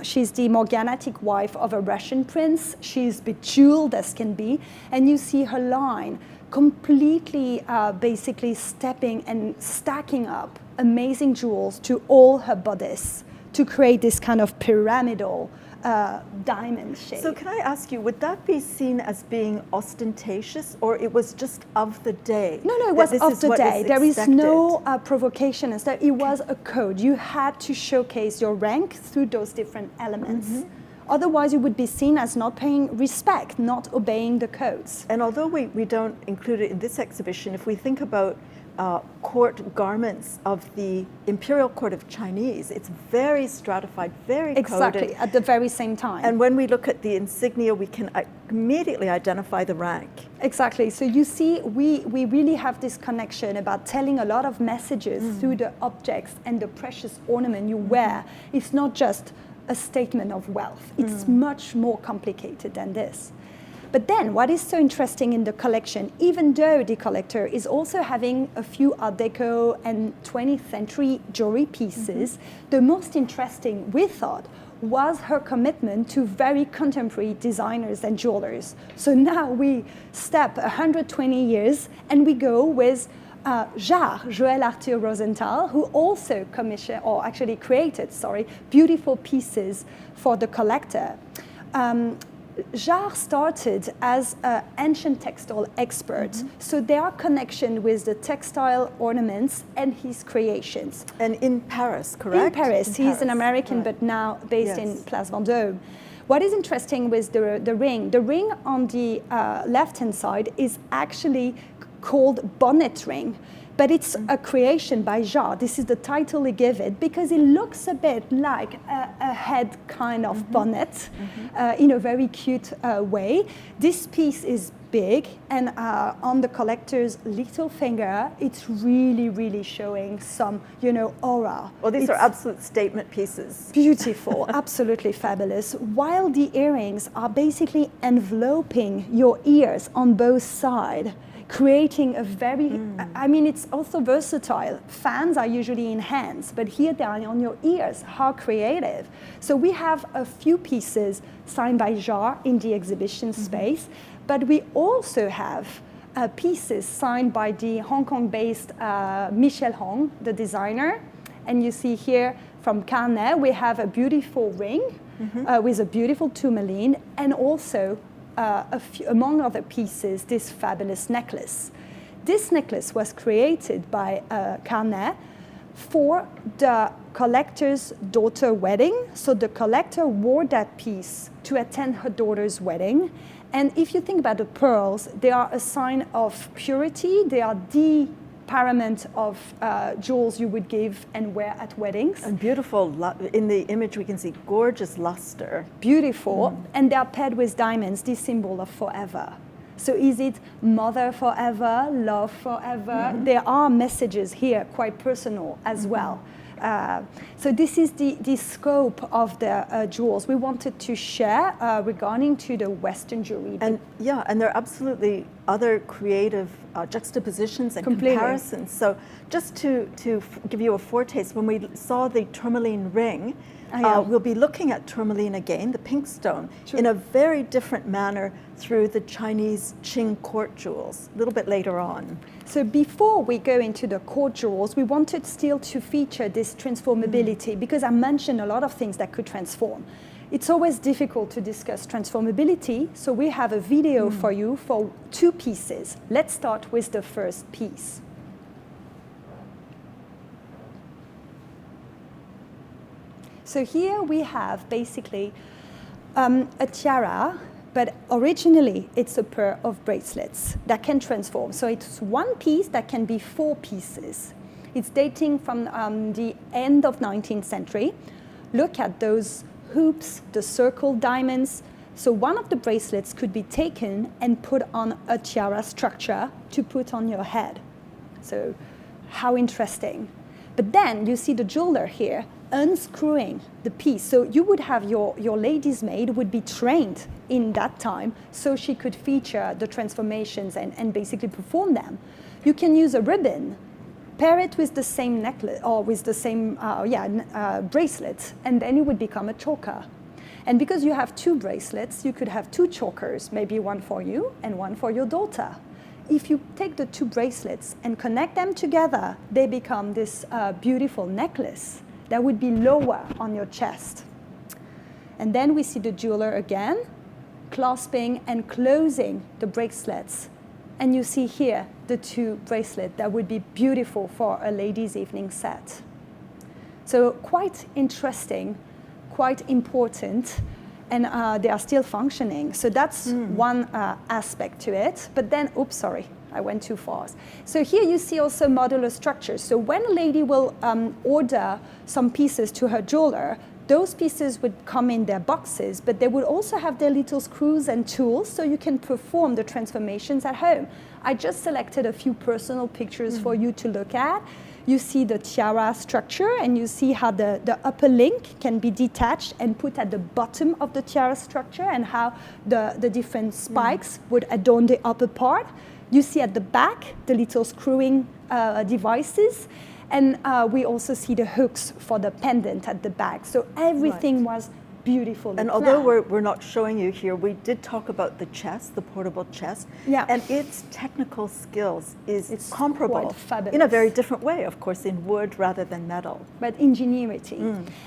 she's the morganatic wife of a Russian prince. She's bejeweled as can be, and you see her line completely basically stepping and stacking up amazing jewels to all her bodice to create this kind of pyramidal diamond shape. So can I ask you, would that be seen as being ostentatious, or it was just of the day? No, it was of the day. There is no provocation and stuff. It was a code. You had to showcase your rank through those different elements. Otherwise, you would be seen as not paying respect, not obeying the codes. And although we don't include it in this exhibition, if we think about court garments of the imperial court of Chinese, it's very stratified, very exactly, coded. at the very same time. And when we look at the insignia, we can immediately identify the rank. Exactly. So you see, we really have this connection about telling a lot of messages through the objects and the precious ornament you wear. It's not just a statement of wealth. It's much more complicated than this. But then what is so interesting in the collection, even though the collector is also having a few Art Deco and 20th century jewelry pieces, the most interesting, we thought, was her commitment to very contemporary designers and jewelers. So now we step 120 years and we go with Joël Arthur Rosenthal, who also commissioned, or actually created, beautiful pieces for the collector. Jarre started as an ancient textile expert, so there are connections with the textile ornaments and his creations. And in Paris, correct? In Paris. He's an American, but now based in Place Vendôme. What is interesting with the ring on the left-hand side is actually called bonnet ring. But it's a creation by Jarre. This is the title he gave it because it looks a bit like a head kind of bonnet in a very cute way. This piece is big, and on the collector's little finger, it's really, really showing some, aura. Well, these are absolute statement pieces. Beautiful, absolutely fabulous. While the earrings are basically enveloping your ears on both sides, creating a very, it's also versatile. Fans are usually in hands, but here they are on your ears. How creative. So we have a few pieces signed by Jarre in the exhibition space, but we also have pieces signed by the Hong Kong-based Michel Hong, the designer. And you see here from Carnet, we have a beautiful ring with a beautiful tourmaline, and also among other pieces, this fabulous necklace. This necklace was created by Carnet for the collector's daughter wedding. So the collector wore that piece to attend her daughter's wedding. And if you think about the pearls, they are a sign of purity. They are the paramount of jewels you would give and wear at weddings. And beautiful, in the image we can see gorgeous luster. Beautiful, and they are paired with diamonds, the symbol of forever. So is it mother forever, love forever? There are messages here, quite personal as well. So this is the scope of the jewels we wanted to share regarding to the Western jewelry. And and there are absolutely other creative juxtapositions and comparisons. So just to give you a foretaste, when we saw the tourmaline ring, we'll be looking at tourmaline again, the pink stone, in a very different manner through the Chinese Qing court jewels, a little bit later on. So before we go into the court jewels, we wanted still to feature this transformability because I mentioned a lot of things that could transform. It's always difficult to discuss transformability, so we have a video for you for two pieces. Let's start with the first piece. So here we have basically a tiara, but originally it's a pair of bracelets that can transform. So it's one piece that can be four pieces. It's dating from the end of 19th century. Look at those hoops, the circle diamonds. So one of the bracelets could be taken and put on a tiara structure to put on your head. So how interesting. But then you see the jeweler here unscrewing the piece. So you would have your lady's maid would be trained in that time so she could feature the transformations and basically perform them. You can use a ribbon, pair it with the same necklace or with the same bracelet, and then it would become a choker. And because you have two bracelets, you could have two chokers, maybe one for you and one for your daughter. If you take the two bracelets and connect them together, they become this beautiful necklace that would be lower on your chest. And then we see the jeweler again, clasping and closing the bracelets. And you see here the two bracelets that would be beautiful for a ladies' evening set. So quite interesting, quite important, and they are still functioning. So that's one aspect to it. But then, oops, sorry, I went too fast. So here you see also modular structures. So when a lady will order some pieces to her jeweler, those pieces would come in their boxes, but they would also have their little screws and tools so you can perform the transformations at home. I just selected a few personal pictures for you to look at. You see the tiara structure, and you see how the upper link can be detached and put at the bottom of the tiara structure, and how the different spikes would adorn the upper part. You see at the back the little screwing devices, and we also see the hooks for the pendant at the back. So everything was beautiful. And although we're not showing you here, we did talk about the chest, the portable chest, and its technical skills it's comparable in a very different way, of course, in wood rather than metal. But ingenuity.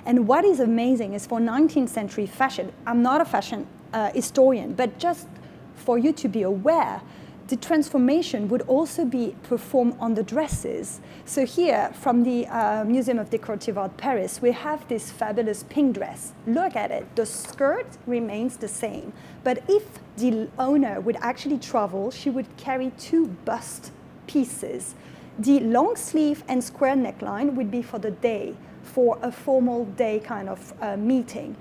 And what is amazing is for 19th century fashion, I'm not a fashion historian, but just for you to be aware, the transformation would also be performed on the dresses. So here, from the Museum of Decorative Art Paris, we have this fabulous pink dress. Look at it. The skirt remains the same. But if the owner would actually travel, she would carry 2 bust pieces. The long sleeve and square neckline would be for the day, for a formal day kind of meeting.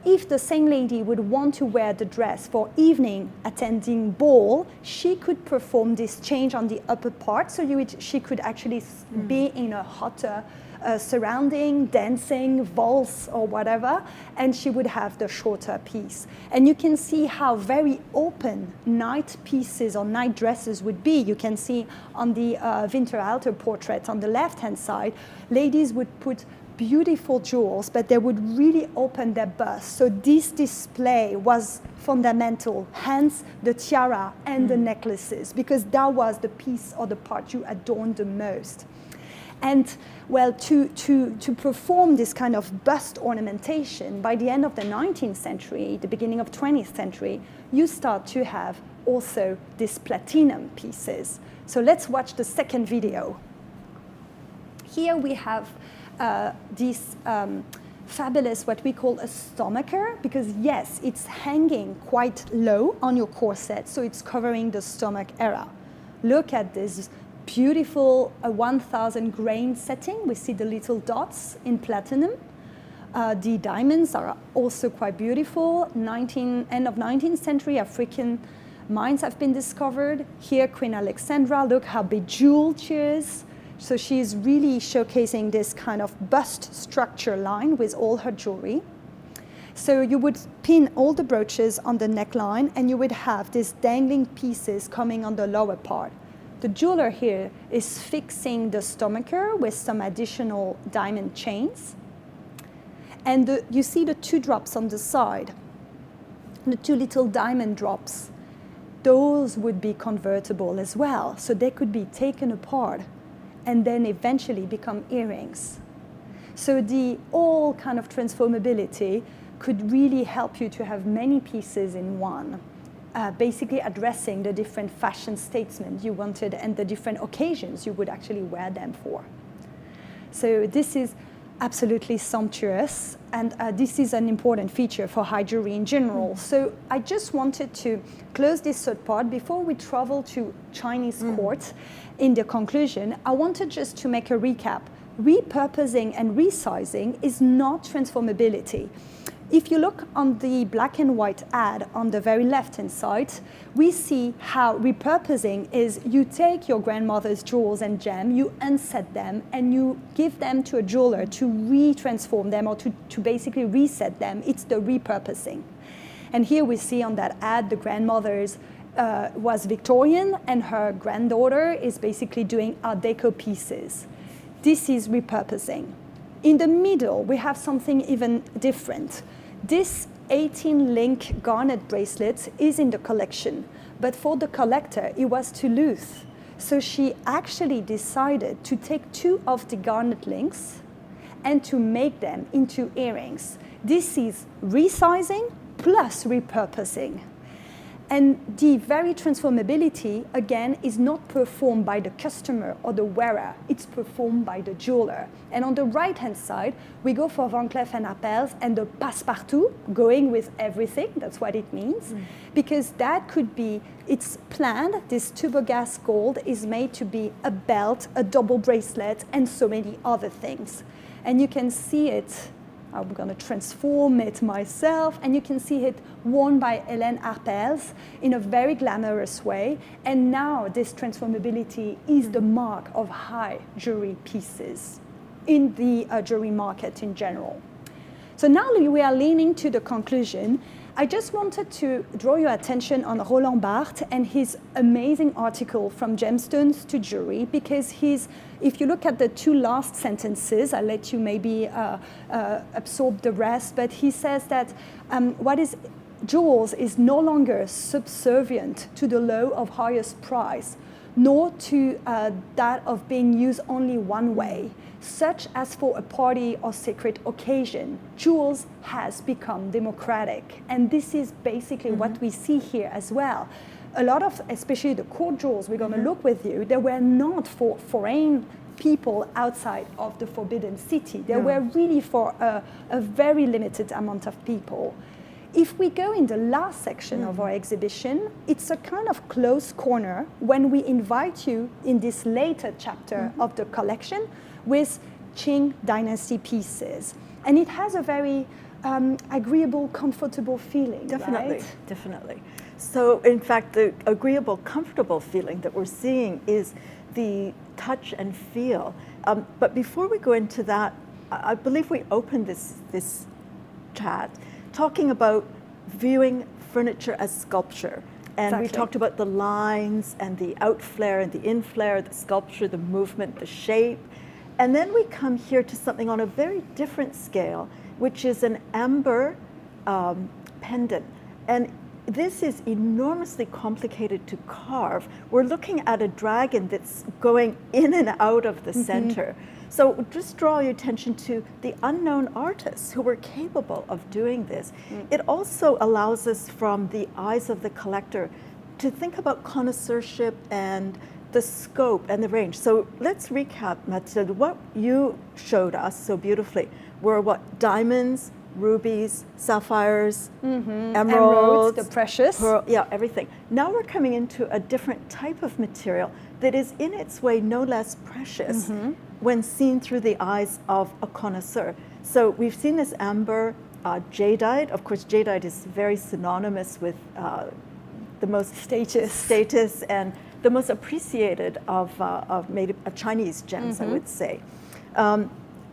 If the same lady would want to wear the dress for evening attending ball, she could perform this change on the upper part, so she could actually be in a hotter surrounding, dancing, valse or whatever, and she would have the shorter piece. And you can see how very open night pieces or night dresses would be. You can see on the Winterhalter portrait on the left-hand side, ladies would put beautiful jewels, but they would really open their bust. So this display was fundamental, hence the tiara and the necklaces, because that was the piece or the part you adorned the most. And well, to perform this kind of bust ornamentation, by the end of the 19th century, the beginning of 20th century, you start to have also these platinum pieces. So let's watch the second video. Here we have this fabulous, what we call a stomacher, because yes, it's hanging quite low on your corset, so it's covering the stomach area. Look at this beautiful 1000 grain setting. We see the little dots in platinum. The diamonds are also quite beautiful. End of 19th century African mines have been discovered. Here, Queen Alexandra, look how bejeweled she is. So she's really showcasing this kind of bust structure line with all her jewelry. So you would pin all the brooches on the neckline, and you would have these dangling pieces coming on the lower part. The jeweler here is fixing the stomacher with some additional diamond chains. And you see the 2 drops on the side, the 2 little diamond drops. Those would be convertible as well, so they could be taken apart and then eventually become earrings. So the all kind of transformability could really help you to have many pieces in one, basically addressing the different fashion statements you wanted and the different occasions you would actually wear them for. So this is absolutely sumptuous, and this is an important feature for high jewelry in general. So I just wanted to close this third part before we travel to Chinese court. In the conclusion, I wanted just to make a recap. Repurposing and resizing is not transformability. If you look on the black and white ad on the very left-hand side, we see how repurposing is you take your grandmother's jewels and gem, you unset them, and you give them to a jeweler to retransform them or to basically reset them. It's the repurposing. And here we see on that ad the grandmother's was Victorian, and her granddaughter is basically doing Art Deco pieces. This is repurposing. In the middle, we have something even different. This 18-link garnet bracelet is in the collection, but for the collector, it was too loose. So she actually decided to take 2 of the garnet links and to make them into earrings. This is resizing plus repurposing. And the very transformability, again, is not performed by the customer or the wearer. It's performed by the jeweler. And on the right-hand side, we go for Van Cleef & Arpels and the passe-partout, going with everything. That's what it means. Because that could be, it's planned, this turbogas gold is made to be a belt, a double bracelet, and so many other things. And you can see it I'm going to transform it myself. And you can see it worn by Hélène Arpels in a very glamorous way. And now this transformability is the mark of high jewelry pieces in the jewelry market in general. So now we are leaning to the conclusion. I just wanted to draw your attention on Roland Barthes and his amazing article From Gemstones to Jewelry, because if you look at the two last sentences, I'll let you maybe absorb the rest, but he says that jewels is no longer subservient to the law of highest price, nor to that of being used only one way, such as for a party or sacred occasion. Jewels has become democratic. And this is basically what we see here as well. A lot of, especially the court jewels we're going to look with you, they were not for foreign people outside of the Forbidden City. They were really for a very limited amount of people. If we go in the last section of our exhibition, it's a kind of closed corner when we invite you in this later chapter of the collection with Qing dynasty pieces. And it has a very agreeable, comfortable feeling, Definitely, right? definitely. So in fact, the agreeable, comfortable feeling that we're seeing is the touch and feel. But before we go into that, I believe we opened this chat talking about viewing furniture as sculpture. And we talked about the lines and the out flare and the in flare, the sculpture, the movement, the shape. And then we come here to something on a very different scale, which is an amber pendant. And this is enormously complicated to carve. We're looking at a dragon that's going in and out of the center. So just draw your attention to the unknown artists who were capable of doing this. It also allows us, from the eyes of the collector, to think about connoisseurship and the scope and the range. So let's recap, Mathilde. What you showed us so beautifully were what? Diamonds, rubies, sapphires, emeralds, the precious. pearl, everything. Now we're coming into a different type of material that is in its way no less precious when seen through the eyes of a connoisseur. So we've seen this amber jadeite. Of course, jadeite is very synonymous with the most status and the most appreciated of Chinese gems, I would say.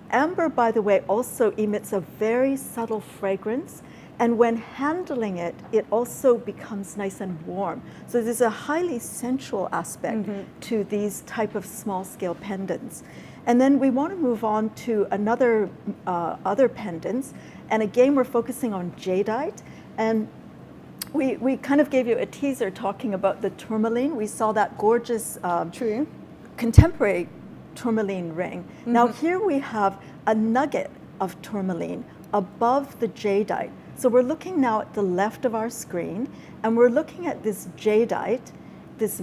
Amber, by the way, also emits a very subtle fragrance, and when handling it, it also becomes nice and warm. So there's a highly sensual aspect to these type of small-scale pendants. And then we want to move on to another other pendants, and again we're focusing on jadeite. And we kind of gave you a teaser talking about the tourmaline. We saw that gorgeous contemporary tourmaline ring. Now here we have a nugget of tourmaline above the jadeite. So we're looking now at the left of our screen, and we're looking at this jadeite, this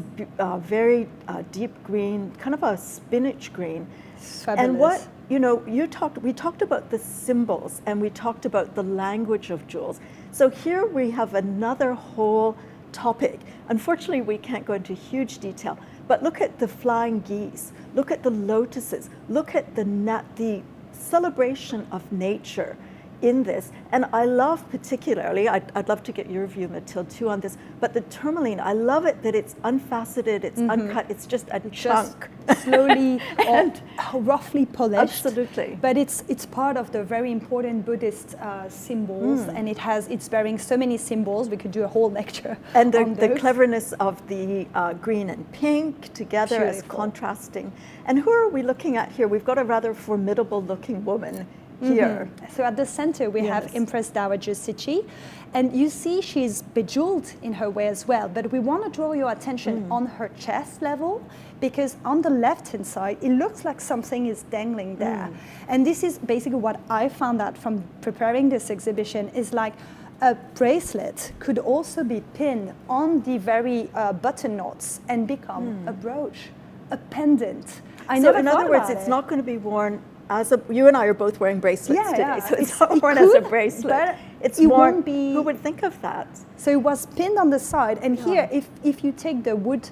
very deep green, kind of a spinach green. Fabulous. And what, we talked about the symbols, and we talked about the language of jewels. So here we have another whole topic. Unfortunately, we can't go into huge detail, but look at the flying geese, look at the lotuses, look at the celebration of nature in this. And I love particularly, I'd love to get your view, Mathilde, too, on this, but the tourmaline, I love it that it's unfaceted, it's uncut, it's just a chunk. Just slowly and roughly polished. Absolutely. But it's part of the very important Buddhist symbols, and it's bearing so many symbols. We could do a whole lecture and on the those. cleverness of the green and pink together as contrasting. And who are we looking at here? We've got a rather formidable looking woman here. So at the center we have Empress Dowager Cixi, and you see she's bejeweled in her way as well, but we want to draw your attention on her chest level, because on the left hand side it looks like something is dangling there. And this is basically what I found out from preparing this exhibition, is like a bracelet could also be pinned on the very button knots and become a brooch, a pendant. In other words, it's not going to be worn as you and I are both wearing bracelets today, so it's not worn as a bracelet. It's worn. Who would think of that? So it was pinned on the side, and here, if you take the wood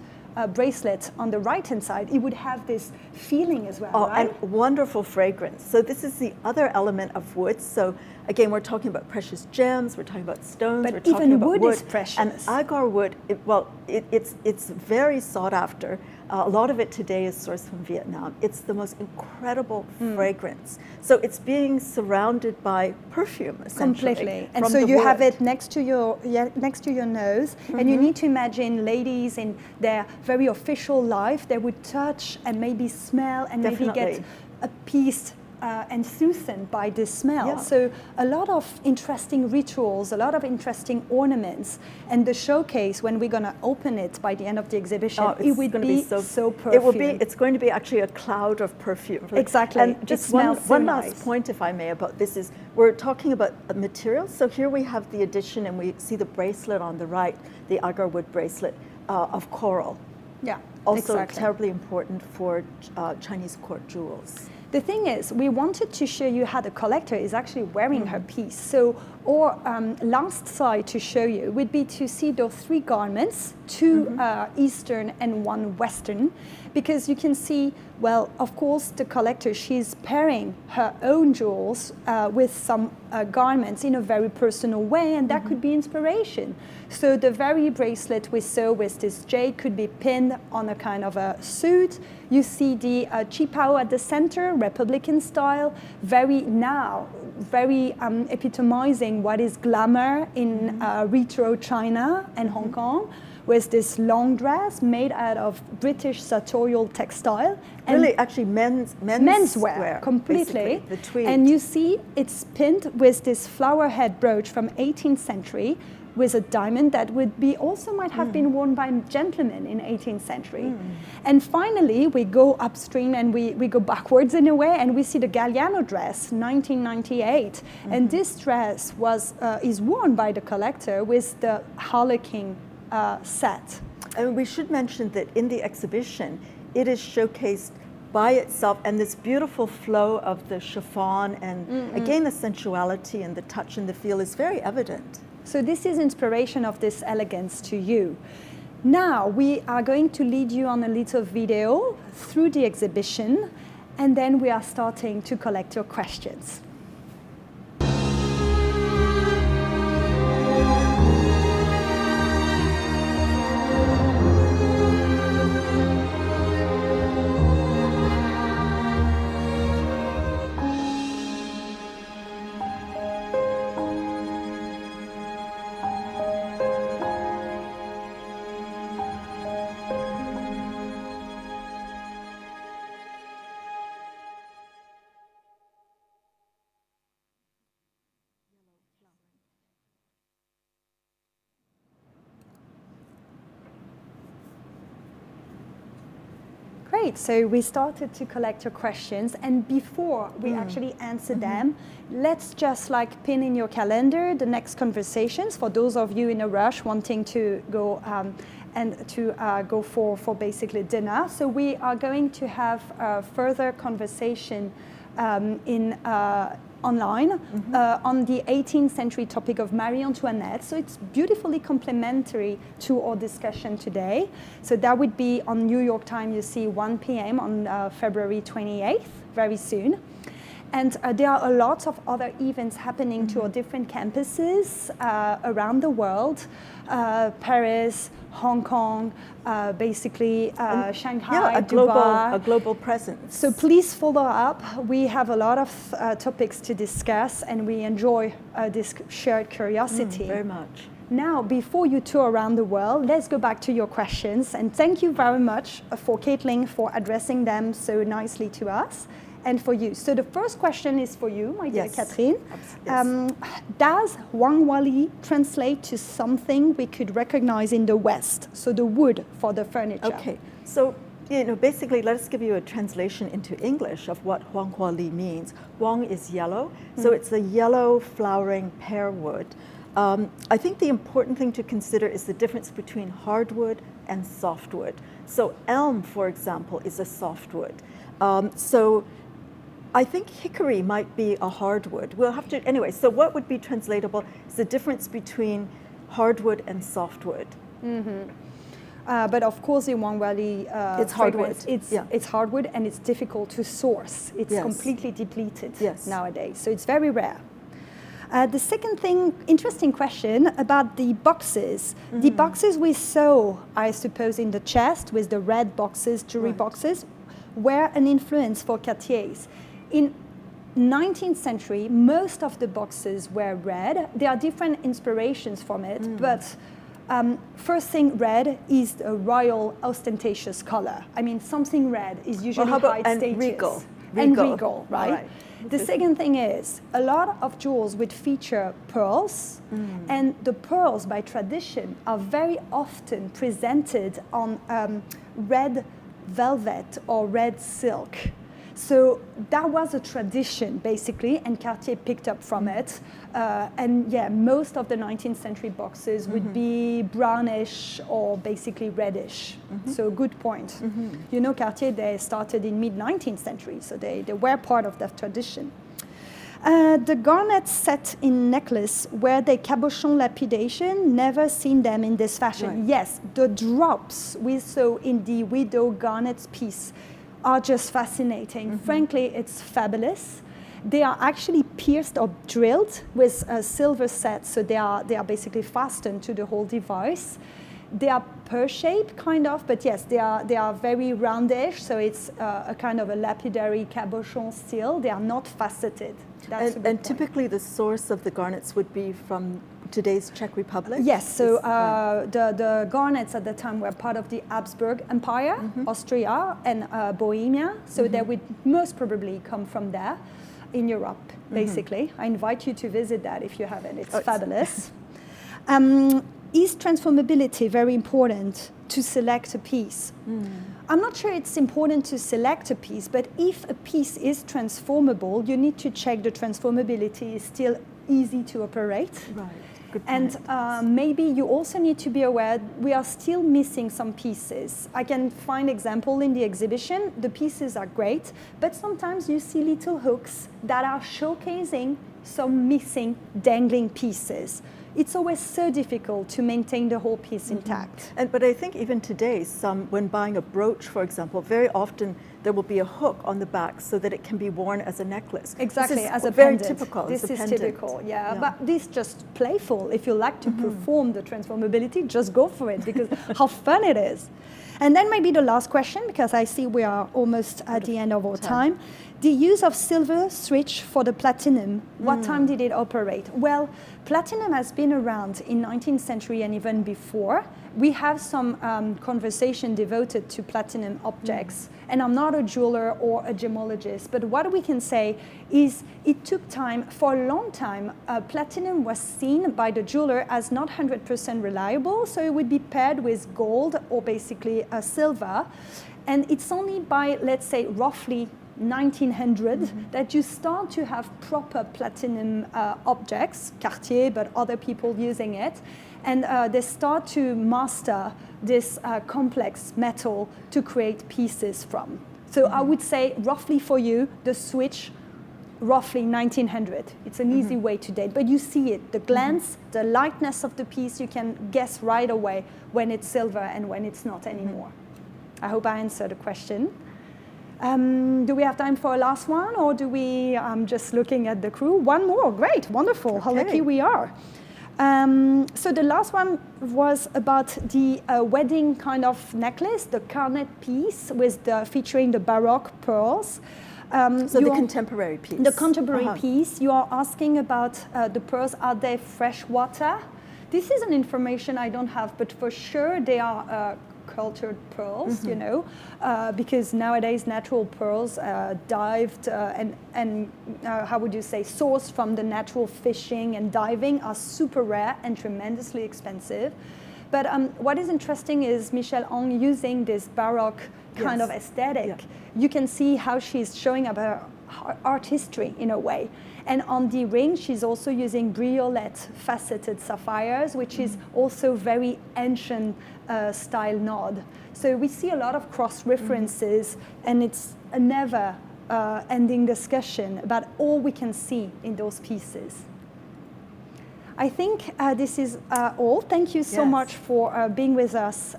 bracelet on the right-hand side, it would have this feeling as well, right? And wonderful fragrance. So this is the other element of wood. So again, we're talking about precious gems, we're talking about stones, But we're talking even about wood is precious. And agar wood, it's very sought after. A lot of it today is sourced from Vietnam. It's the most incredible fragrance. So it's being surrounded by perfume, essentially. Completely. And so you have it next to your nose, and you need to imagine ladies in their very official life, they would touch and maybe smell and maybe get a piece and soothed by this smell. Yeah. So a lot of interesting rituals, a lot of interesting ornaments, and the showcase, when we're going to open it by the end of the exhibition, it would be so perfumed. It's going to be actually a cloud of perfume. Exactly. And just one last point, if I may, about this is we're talking about materials. So here we have the addition, and we see the bracelet on the right, the agar wood bracelet of coral. Yeah, also terribly important for Chinese court jewels. The thing is, we wanted to show you how the collector is actually wearing her piece. So our last slide to show you would be to see those 3 garments, 2 Eastern and 1 Western, because you can see, well, of course, the collector, she's pairing her own jewels with some garments in a very personal way, and that could be inspiration. So the very bracelet we saw with this jade could be pinned on a kind of a suit. You see the qipao at the center, Republican style, very epitomizing what is glamour in retro China and Hong Kong, with this long dress made out of British sartorial textile. And really, actually menswear, completely. The tweed. And you see it's pinned with this flower head brooch from 18th century, with a diamond that would be also might have been worn by gentlemen in 18th century. And finally, we go upstream and we go backwards in a way, and we see the Galliano dress, 1998. And this dress is worn by the collector with the harlequin set. And we should mention that in the exhibition, it is showcased by itself, and this beautiful flow of the chiffon, and again, the sensuality and the touch and the feel is very evident. So this is inspiration of this elegance to you. Now we are going to lead you on a little video through the exhibition, and then we are starting to collect your questions. Great, so we started to collect your questions, and before we actually answer them, let's just pin in your calendar the next conversations for those of you in a rush wanting to go go for basically dinner. So we are going to have a further conversation online on the 18th century topic of Marie Antoinette. So it's beautifully complementary to our discussion today. So that would be on New York time, you see 1 p.m. on February 28th, very soon. And there are a lot of other events happening to our different campuses around the world, Paris, Hong Kong, Shanghai, Dubai. A global presence. So please follow up. We have a lot of topics to discuss, and we enjoy this shared curiosity. Very much. Now, before you tour around the world, let's go back to your questions. And thank you very much for Caitlin for addressing them so nicely to us. And for you. So the first question is for you, my dear Catherine. Yes. Does Huang Wali translate to something we could recognize in the West? So the wood for the furniture. Okay. So, basically, let us give you a translation into English of what Huang Wali means. Huang is yellow, so it's a yellow flowering pear wood. I think the important thing to consider is the difference between hardwood and softwood. So elm, for example, is a softwood. So I think hickory might be a hardwood. We'll have to, anyway, so what would be translatable is the difference between hardwood and softwood. But of course, it won't really. It's hardwood. It's hardwood, and it's difficult to source. It's completely depleted nowadays, so it's very rare. The second thing, interesting question about the boxes. The boxes we saw, I suppose, in the chest with the red boxes, jewelry boxes, were an influence for Cartiers. In 19th century, most of the boxes were red. There are different inspirations from it, but first thing, red is a royal, ostentatious color. I mean, something red is usually high status. And regal, right? The second thing is, a lot of jewels would feature pearls, and the pearls, by tradition, are very often presented on red velvet or red silk. So that was a tradition, basically, and Cartier picked up from it. And yeah, most of the 19th century boxes would be brownish or basically reddish. So good point. You know, Cartier, they started in mid-19th century, so they were part of that tradition. The garnet set in necklace, where the cabochon lapidation, never seen them in this fashion. Yes, the drops we saw in the widow garnet piece are just fascinating. Frankly, it's fabulous. They are actually pierced or drilled with a silver set, so they are basically fastened to the whole device. They are pear-shaped, kind of, but yes, they are very roundish, so it's a kind of a lapidary cabochon style. They are not faceted. That's and typically the source of the garnets would be from today's Czech Republic? Yes, so the garnets at the time were part of the Habsburg Empire, Austria and Bohemia, so they would most probably come from there in Europe, basically. I invite you to visit that if you haven't, it's fabulous. Is transformability very important to select a piece? I'm not sure it's important to select a piece, but if a piece is transformable, you need to check the transformability is still easy to operate. Right. Good point. And maybe you also need to be aware we are still missing some pieces. I can find example in the exhibition. The pieces are great, but sometimes you see little hooks that are showcasing some missing, dangling pieces. It's always so difficult to maintain the whole piece intact. But I think even today, when buying a brooch, for example, very often there will be a hook on the back so that it can be worn as a necklace. Exactly, as a very pendant. typical. This is typical, yeah. But this is just playful. If you like to perform the transformability, just go for it, because how fun it is. And then maybe the last question, because I see we are almost at the end of our time. The use of silver switch for the platinum, what time did it operate? Well, platinum has been around in 19th century and even before. We have some conversation devoted to platinum objects. And I'm not a jeweler or a gemologist, but what we can say is it took time. For a long time, platinum was seen by the jeweler as not 100% reliable, so it would be paired with gold or basically silver. And it's only by, let's say, roughly 1900 that you start to have proper platinum objects, Cartier, but other people using it. And they start to master this complex metal to create pieces from. So I would say, roughly for you, the switch, roughly 1900. It's an easy way to date, but you see it, the glance, the lightness of the piece, you can guess right away when it's silver and when it's not anymore. I hope I answered the question. Do we have time for a last one, or do we, I'm just looking at the crew. One more, great, wonderful, how lucky we are. So the last one was about the wedding kind of necklace, the carnet piece with featuring the Baroque pearls. So the contemporary piece. The contemporary piece. You are asking about the pearls, are they fresh water? This is an information I don't have, but for sure they are cultured pearls, you know, because nowadays natural pearls dived and how would you say, sourced from the natural fishing and diving are super rare and tremendously expensive. But what is interesting is Michelle Ang using this Baroque kind of aesthetic. You can see how she's showing up her art history in a way. And on the ring, she's also using briolette faceted sapphires, which is also very ancient style nod. So we see a lot of cross references, and it's a never ending discussion about all we can see in those pieces. I think this is all. Thank you so much for being with us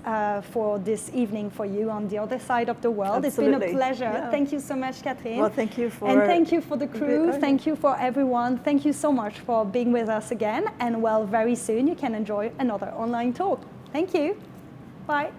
for this evening for you on the other side of the world. Absolutely. It's been a pleasure. Yeah. Thank you so much, Catherine. Well, thank you for... And thank you for the crew. Thank you for everyone. Thank you so much for being with us again. And well, very soon you can enjoy another online talk. Thank you. Bye.